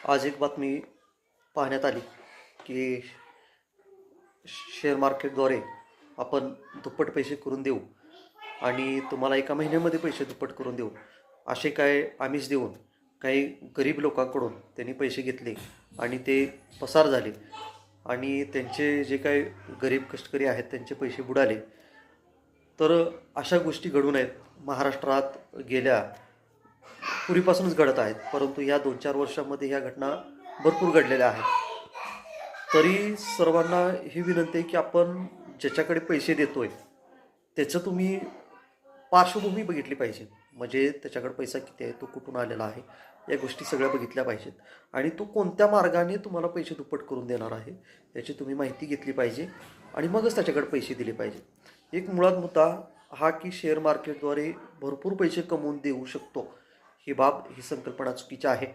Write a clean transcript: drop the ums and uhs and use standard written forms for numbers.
आज एक बातमी पाहण्यात आली की शेअर मार्केटद्वारे आपण दुप्पट पैसे करून देऊ आणि तुम्हाला एका महिन्यामध्ये पैसे दुप्पट करून देऊ असे काय आमिष देऊन काही गरीब लोकांकडून त्यांनी पैसे घेतले आणि ते पसार झाले आणि त्यांचे जे काही गरीब कष्टकरी आहेत त्यांचे पैसे बुडाले. तर अशा गोष्टी घडू नयेत. महाराष्ट्रात गेल्या पूर्वीपासूनच घडत आहेत, परंतु या 2-4 वर्षांमध्ये ह्या घटना भरपूर घडलेल्या आहेत. तरी सर्वांना ही विनंती आहे की आपण ज्याच्याकडे पैसे देतोय त्याचं तुम्ही पार्श्वभूमी बघितली पाहिजे. म्हणजे त्याच्याकडे पैसा किती आहे, तो कुठून आलेला आहे, या गोष्टी सगळ्या बघितल्या पाहिजेत आणि तो कोणत्या मार्गाने तुम्हाला पैसे दुप्पट करून देणार आहे याची तुम्ही माहिती घेतली पाहिजे आणि मगच त्याच्याकडे पैसे दिले पाहिजे. एक मुळात मुद्दा हा की शेअर मार्केटद्वारे भरपूर पैसे कमवून देऊ शकतो ही संकल्पना चुकीची आहे.